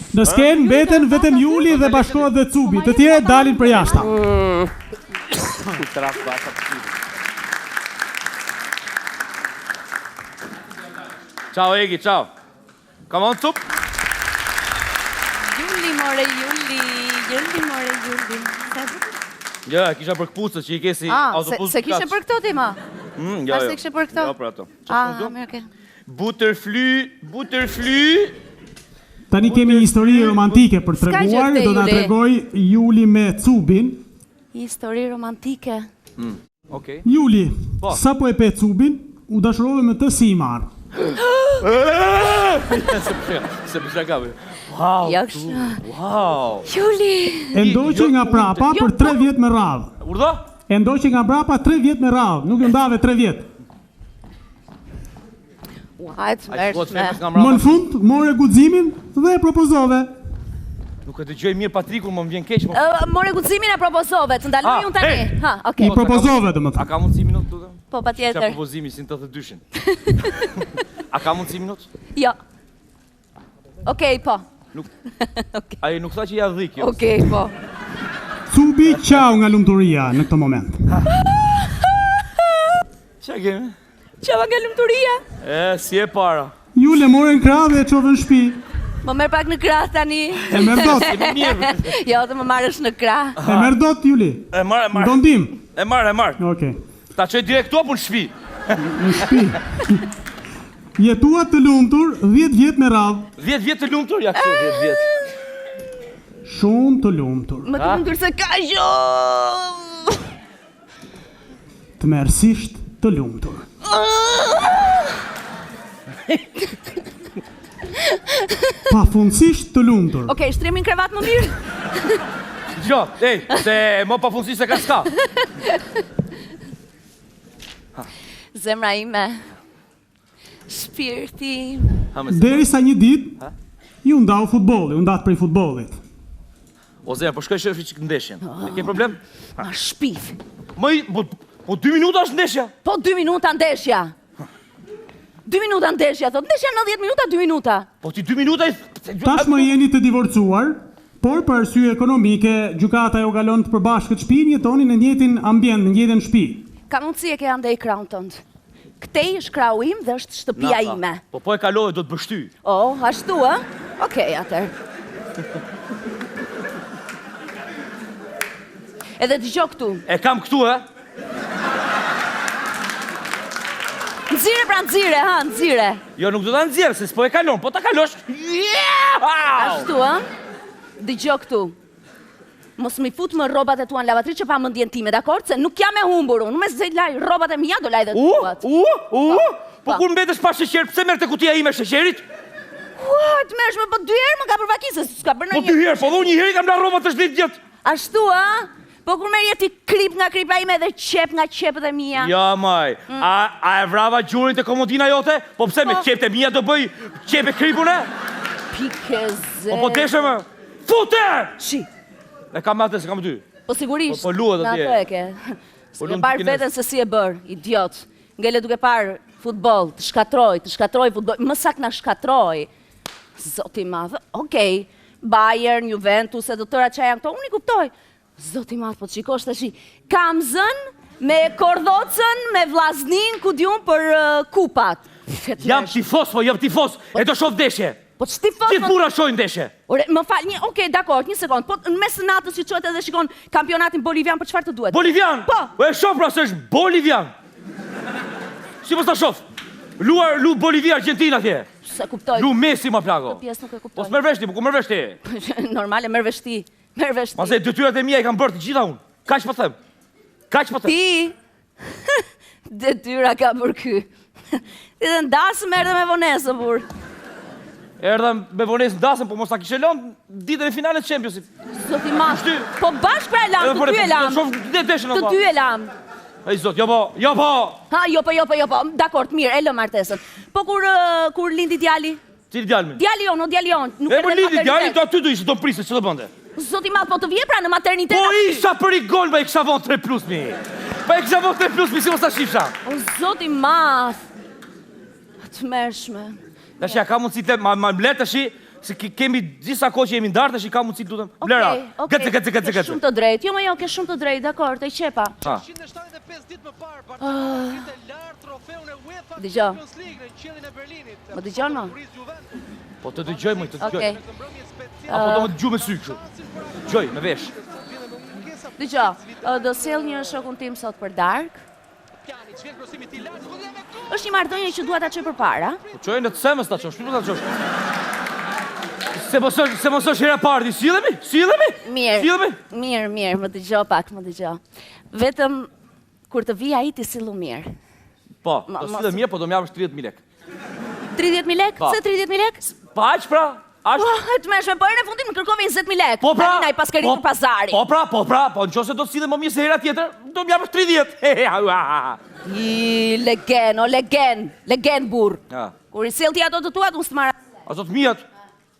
Në skenë mbeten vetëm Juli dhe bashkohet dhe Cubi, të tjerë dalin për jashta. Ciao Egi, ciao. Come on, Cup. Juli, more Juli. Ja, kisha për këpucët që i kesi autobus. Se kishe për këto ti ma? Jo. Se kishe për këto? Jo, për ato. Mirë, okay. Butterfly. Tani kemi një histori romantike për treguar, do ta tregoj Juli me Cubin. Histori romantike. Okej. Juli, sa po e pe Cubin, u dashurove me të si i marr. Se për shakabe. Wow. Juli. E ndoqi nga prapa për 3 vjet me radhë. Urdhë? E ndoqi nga prapa 3 vjet me radhë, nuk ju ndave 3 vjet. Më në fund, more guximin dhe e propozove. Nuk e dëgjoj mirë Patrikun, më vjen keq. More guximin e propozove, të ndaloj unë tani. Ha, okay. I propozove, domethënë. A ka mundësi minutë duke? Po, patjetër. Çfarë propozimi si në 82-shin? A ka mundësi minutë? Jo. Okej, po. Ai nuk tha që ja dhik, jo. Okej, po. Cubi qau nga lumturia në këtë moment. Çfarë kemi? Qava nga lumturia? Si e para. Jule morën krah dhe e çove në shtëpi. Më merr pak në krah tani. E merr dot. Jo, të më marrësh në krah. E merr dot Juli. E marr. Do ndim. E marr. Okej. Ta çoj direkt këtu apo në shtëpi? Në shtëpi. Jetua të lumtur 10 vjet me radhë. 10 vjet të lumtur, ja kështu 10 vjet. Shumë të lumtur. Më të lumtur se ka jo. Të merësisht të lumtur. Pafundësisht të lumtur. Okej, shtremin krevat më mirë. Jo, se më pafundësisht se ka s'ka. Zemra ime. Shpirti. Derisa një ditë ju ndau futbolli, u ndat prej futbollit. O Zemra, po shkoj shefi çik ndeshjen. Ke problem? Ma shpif. Po 2 minuta është ndeshja? Po 2 minuta ndeshja. 2 minuta ndeshja, thot ndeshja 90 minuta, 2 minuta. Po ti 2 minuta i... Tashmë jeni të divorcuar, por për arsye ekonomike, gjykata ju kalon të përbashkët shtëpinë, jetoni në njëjtin ambient, në njëjtën shtëpi. Ka mundësi e ke andej krahun tënd. Këtej është krahu im dhe është shtëpia ime. Po e kalove do të bështy. Oh, ashtu, ë? Okej, atëherë. Edhe dëgjoj këtu. E kam këtu, ë? Nxire pra nxire, ha, nxire. Jo, nuk do ta nxjerr, se s'po e kalon, po ta kalosh. Ashtu, ë? Dëgjoj këtu. Mos mi fut më rrobat e tua në lavatri që pa mendjen time, dakord? Se nuk jam e humbur unë, me se laj rrobat e mia do laj dhe tuat. Po kur mbetesh pa sheqer, pse merr te kutia ime sheqerit? What, merresh me po 2 herë më ka për vakisë, s'ka bërë Po 2 herë, po dhe unë 1 herë kam la rrobat të 10 vjet. Ashtu, ë? Po kur merr ti krip nga kripa ime dhe qep nga qepët e mia. Ja, maj. A e vrava gjurin të komodina jote? Po pse me qepët e mia do bëj qepe kripun e? Pikeze. Po deshe më. Fute! Shi. E kam atë, se kam 2. Po sigurisht. Po luat atje. Në ato e ke. Se ke parë veten se si e bër, idiot. Ngele duke parë futboll, të shkatroj futboll, më saktë na shkatroj. Zoti i madh. Okej. Bayern, Juventus, e do tëra çaja këto, unë i kuptoj. Zoti i madh, po shikosh tash. Kam zën me Kordocën, me Vllaznin, ku diun për kupat. Jam tifos, po jam tifos. E do shoh ndeshje. Po ç'tifos? Gjithë burra shojnë ndeshje. Ore, më fal, okej, dakor, një sekond. Po në mes të natës që çohet edhe shikon kampionatin bolivian, për çfarë të duhet? Bolivian? Po. E shoh pra se është bolivian. Si mos ta shoh? Lu Bolivia Argentina atje. Se kuptoj. Lu Messi ma plako. Po pjesë nuk e kuptoj. Po s'merr vesh ti, po ku merr vesh ti? Normale merr vesh ti. Merr vesh ti. Pastaj detyrat e mia i kam bërë të gjitha unë. Kaq po them. Kaq po them. Ti. Detyra ka për ky. Ti dhe ndasëm erdhe me vonesë, burr. Erdha me vonesë ndasëm, po mos ta kishe lënë ditën e finalet Championship. Zoti madh. Po bashkë pra e lam, të dy e lam. Të dy e lam. Ej zot, jo po. Ha, jo po. Dakor, mirë, e lë martesën. Po kur lindi djali? Cili djalmi? Djali jon. Nuk e po lindi djali, do aty do ishte, do prisë, ç'do bënte? Zoti madh, po të vje pra në maternitet. Po isha për i gol, pa i kisha von 3+ mi. Pa i kisha von 3+ mi, si mos ta shifsha. O zoti madh. Të mërshme. Tash ja ka mundësi të ma mblet tash se kemi disa kohë që jemi ndarë, tash i ka mundësi lutem. Vlera. Gëcë. Shumë të drejtë. Jo, jo, ke shumë të drejtë, dakor, të qepa. 175 ditë më parë, Barcelona kishte lart trofeun e UEFA Dëgjoj. Champions League në qiellin e Berlinit. Më dëgjon më? Po të dëgjoj më, të dëgjoj. Okej. Apo do më dëgjoj me sy kështu. Dëgjoj me vesh. Dëgjoj, do sjell një shokun tim sot për darkë. Është një marrëdhënie që dua ta çoj përpara. Po çojë në të semës ta çosh, shtu ta çosh. Se mos është hera parë, sillemi? Mirë, më dëgjoj pak, më dëgjoj. Vetëm kur të vi ai ti sillu mirë. Po, do sillem mirë, po do më japësh 30.000 lekë. 30.000 lekë? Se 30.000 lekë? Pa aq pra? Të mëshme, po në fundin më kërkove 20.000 lekë. Po pra, tani na i paskarit në pazari. Po nëse do të sillen më mirë se hera tjetër, do më japësh 30. Legen burr. Ja. Kur i sjell ti ato të tuat, unë s'marr. Ato të mijat.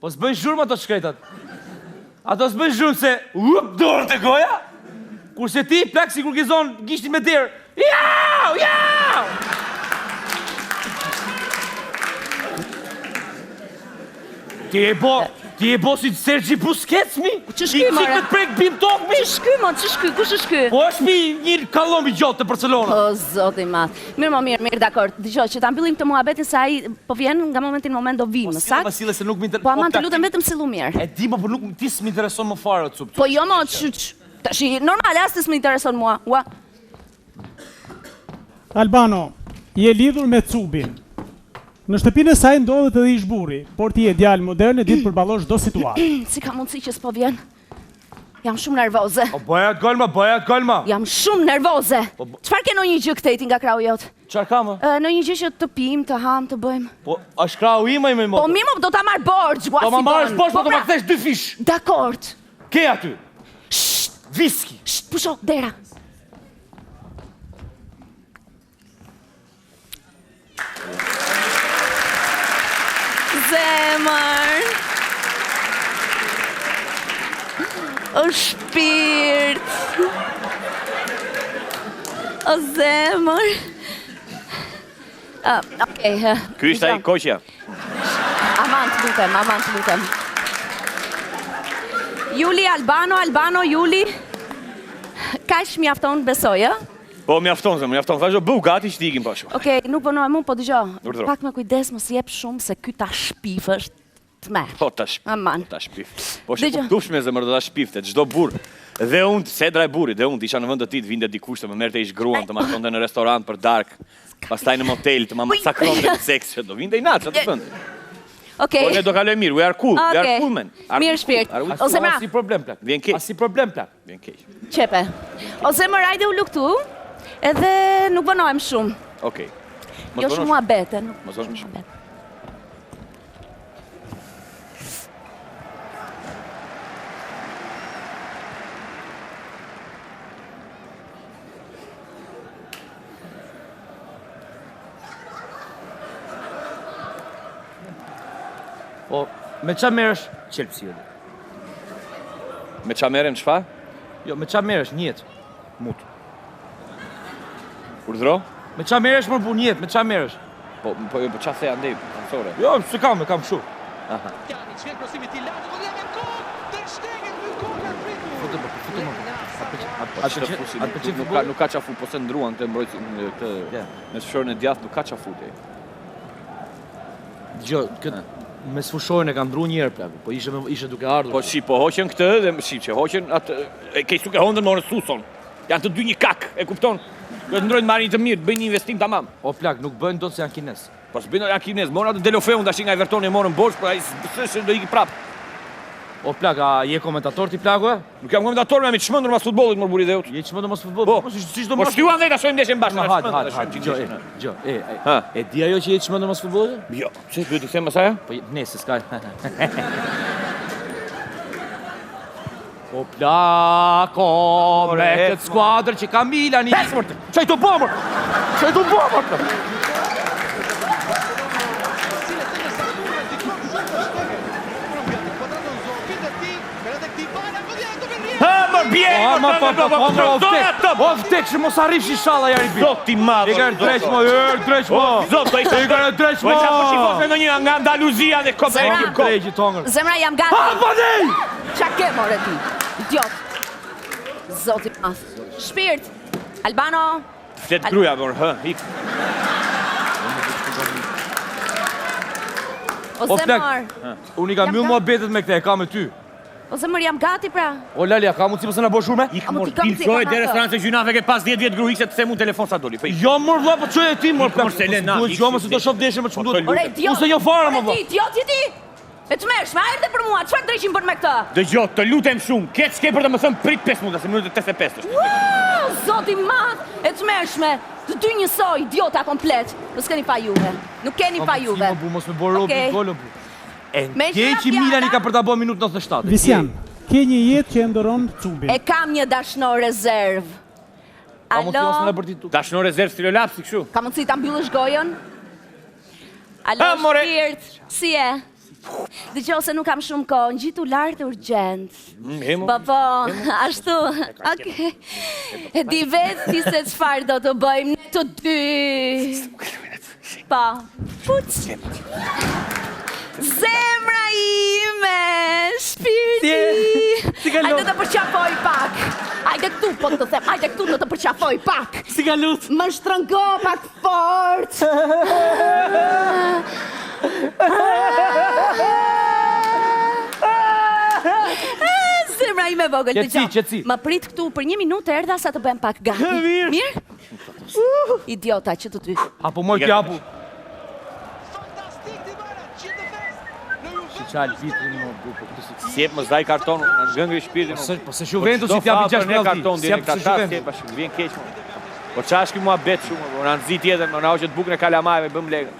Po s'bën zhurmë ato shkretat. Ato s'bën zhurmë se dorë te goja. Kurse ti plak sikur gizon gishtin me derë. Ja! Ti e bo si Sergi Busquets, mi? Që shky, mare? I qikët prek bim tok, mi? Që shky, kush është ky? Po është mi një kallom i gjotë të Barcelona. O, zoti i madh. Mirë, dakor. Dëgjoj, që ta mbyllim këtë muhabetin se ai po vjen nga momenti në moment do vi, më saktë. Vasile se nuk më intereson. Po aman të lutem vetëm sillu mirë. E di, po nuk ti s'më intereson më fare cup. Po jo më tash normal, as s'më intereson mua. Ua. Albano, je lidhur me Cubin. Në shtëpinë e saj ndodhet edhe ish burri, por ti je djalë modern e din të përballosh çdo situatë. Si ka mundësi që s'po vjen? Jam shumë nervoze. O bëjat golma. Jam shumë nervoze. Çfarë ke në një gjë këtej nga krau jot? Çfarë kam? Në një gjë që të pim, të ham, të bëjmë. Po, është krau im më Po mimo do ta marr borxh, Po ma marrësh borxh, po do ma kthesh 2 fish. Dakor. Ke aty. Viski. Pusho dera. Zemër. O shpirt. O zemër. Okej. Ky ishte ai koqja. Aman të lutem. Juli, Albano, Juli. Kaq mjafton besoj, ë? Po mjafton. Vazhdo bëu gati që t'ikim pashu. Okej, nuk punohem unë, po dëgjoj. Urdhëro. Pak me kujdes, mos jep shumë se ky ta shpif është të merr. Po ta shpif. Aman. Ta shpif. Po shkuptush me zemër do ta shpifte çdo burr. Dhe unë, Sedra e burrit, dhe unë isha në vend të tij të vinte dikush të më merrte ish gruan, të ma shkonte në restorant për dark, pastaj në motel të ma masakronte në seks, do vinte i natë atë vend. Okej. Po ne do kalojmë mirë, we are cool man. Mirë shpirt. O zemra. Asi problem plak. Vjen keq. Vjen keq. Çepe. O zemër, hajde u luktu. Edhe nuk bënohem shumë. Okej. Jo shumë muhabete, nuk. Mos bënohem shumë. Po, me qa merësh qelpsi edhe? Me qa merem qfa? Jo, me qa merësh njët, mut. Urdhro? Me qa merësh më bu njët, me qa merësh? Po qa theja ndej, ansore? Jo, se kam shu. Aha. Nuk ka qafu, po se ndruan të mbrojtë me sfëshorën e djathë, nuk ka qafu të. Gjo, këtë... Me sfushojnë e ka ndru njerë, plakë, po ishe duke ardhur. Po shi, po hoqen këtë dhe që hoqen atë... Kej suke hondën më në suson. Janë të dy një kak, e kupton? Do të ndrojnë marrë një të mirë, të bëjnë një investim tamam. O plak, nuk bëjnë do të se janë kines. Po s'bëjnë janë kines, morën atë Delofeun dashi nga Evertoni e morën borç, pra i së do iki prapë. O plak, a je komentator ti plaku e? Nuk jam komentator, me jam i të shmëndur mas futbolit, mor buri dheut. Je i të shmëndur mas futbolit? Po, po shtyuan dhe ta shojmë ndeshjen bashkë. Gjo, e di ajo që je i të shmëndur mas futbolit? Jo, që duhet i them asaja? Po, nese, s'ka. O plako, me këtë skuadrë që ka Milani... Pesmër të! Qaj të bomër! stop! O vdekshëm, mos arrish inshallah jari bit. Zot i madh. E kanë drejt mo, drejt mo. Zot, do ishte. E kanë drejt mo. Po çfarë po shikon me ndonjë nga Andaluzia dhe Kopenhag. Drejt tongër. Zemra jam gati. Ha, po dej! Qa ke more ti? Idiot. Zoti madh. Shpirt. Albano. Flet gruaja por, ik. O Zemar. Unë i kam mbyll muhabetet me këtë, e kam me ty. O Zemar jam gati pra. O Lalia, ka mundësi pse na bësh shurme? Ik mor Dilfroj deri restoranti gjynave ke pas 10 vjet gruhiqe të them telefon sa doli. Po Jo mor vlla, po çoj e ti mor. Mor Selena. Duhet jo mos të shoh deshën me ç'duhet. Ore idiot. Unë se jo fare më vlla. Idiot je ti. E të mërshme, a erdhe për mua, çfarë drejqim bën me këtë? Dëgjoj, të lutem shumë. Ke ç'ke për të më thënë prit 5 minuta, se minutë 85 është. Wow, zoti madh, e të mërshme. Të dy njësoj, idiota komplet. Nuk keni pa juve. Nuk keni pa juve. Mos më bërë robi golën. Me Ke që Milani ka për ta bërë minutë 97. Visian, ke një jetë që e ndoron Cubin. E kam një dashnor rezerv. Ka mundësi mos Alo, më bërtit. Dashnor rezerv stilolapsi kështu. ka mundësi ta mbyllësh gojën? Alo, more. Shpirt, si e? Dëgjoj se nuk kam shumë kohë, ngjitu lart urgjent. Hemo. Po, ashtu. Okej. E di vetë ti se çfarë do të bëjmë ne të dy. Pa. Puç. Zemra ime, shpirti. Si ka Hajde të përqafoj pak. Hajde këtu, po të them, hajde këtu do të përqafoj pak. Si ka lut? Më shtrëngo pak fort. Zemra ime vogël, dëgjoj. Qetësi. Më prit këtu për 1 minutë erdha sa të bëhem pak gati. Mirë? Idiota që të dy. Apo moj t'japu. Fantastik Dybala, qitë në fest. Në Juventus. Çal vitrin më bu, po këtë Sjep më zdaj karton, në ngëngri shpirtin. Po se Juventus i t'japi 6 karton penalti. deri këta tash, bash vjen keq. Po çash që mua bet shumë, po na nxit tjetër, na hoqet bukën e kalamajve, bëm lekë.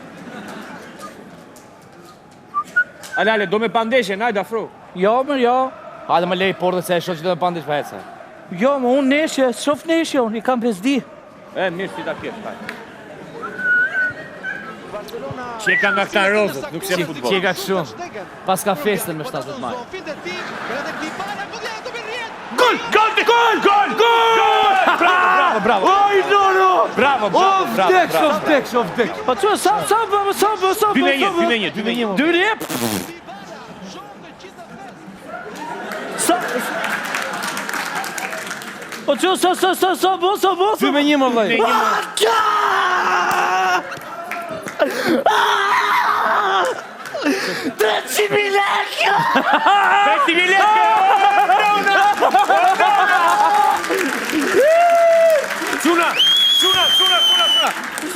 Ale, do me pandeshe, najda afro. Jo, më jo. Hajde më lej portën se e shoh që do të pandish pa ecë. Jo, më unë neshje, shof neshje, unë i kam pesdi. Mirë si ta kesh, hajde. Qeka nga këta rozët, nuk se futbol. Qeka shumë. Pas ka festën me 17 maj. Gol! Bravo! Oj, no! Bravo! Vdek. Po që, sa, 2-1. 2-1. Sa... Po që, sa, bo. 2-1 më vllai. Çuna!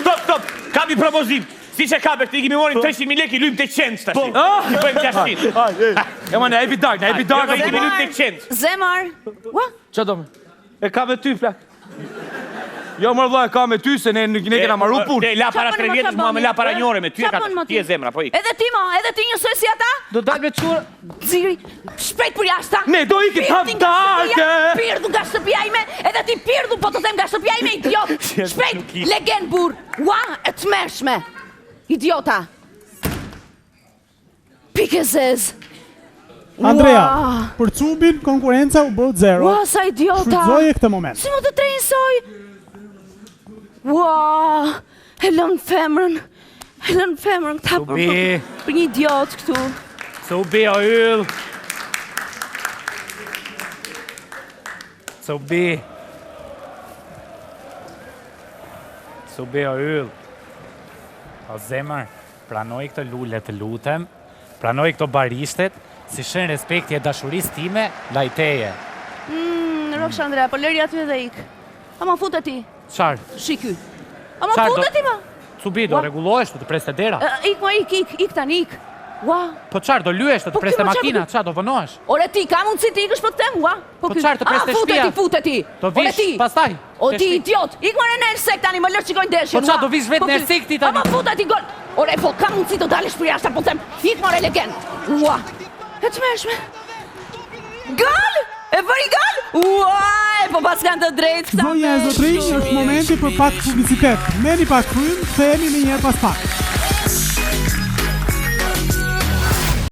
Stop! Kam një propozim. Si që ka bërë, i kemi morin 300.000 lekë, i lujmë të qendë tash. I bëjmë 600. E ma ne, e bi dark, I kemi lujmë të qendë. Zemar. Ua? Qa do me? E ka me ty, plak. Jo, më vllai, ka me ty se ne kena marru punë. La para 3 vjetës, mua me la para një ore me ty e ka ti e zemra, po ik. Edhe ti mo, edhe ti njësoj si ata? Do dal me qura. Ziri, shpejt për jashta. Ne do ikim hapdarke. Pirdu nga shtëpia ime, edhe ti pirdu, po të them nga shtëpia ime, idiot. Shpejt, legend bur. Ua, e të mërshme. Idiota. Pike zez. Andrea, për Cubin konkurenca u bë 0. Ua, sa idiota. Shfrytëzoje këtë moment. Si mu të trenjësoj? Ua, e lën femrën. Këta për një idiot këtu. Se u be a yll. Se u be a yll. O zemër, pranoj këtë lule të lutem, pranoj këto barishtet, si shën respekti e dashurisë time, lajteje. Rofsh Andrea, po lëri aty edhe ik. Ama futet ti, Qarë? shiky. Ama Qarë do- futet ti ma. Cubi, do regulohesh, do të preste dera. Ik tani, ik. Ua, Po qarë, do lyesh, do Po të preste kjo ma makina, qarë- qarë, do vënohesh. ore ti, ka mundësi ti ikësh për të tem, ua. Po qarë të preste shtëpia? Futet ti. Do Ore vish, ti. pastaj. O te ti shtëpi. idiot, ik më në ersek tani, më lërë qikojnë deshin. Po qa, do vish vetë në ersek ti tani? Ama futet ti gol. Ore, po, ka mundësi të dalesh për jashta, po them, ik më në legend. Ua, e të mërshme. Gol! E bëri gol? Ua, po pas kanë të drejtë. Zonja e zotrinj, është momenti për pak publicitet. Merrni pak frym, themi një herë pas pak.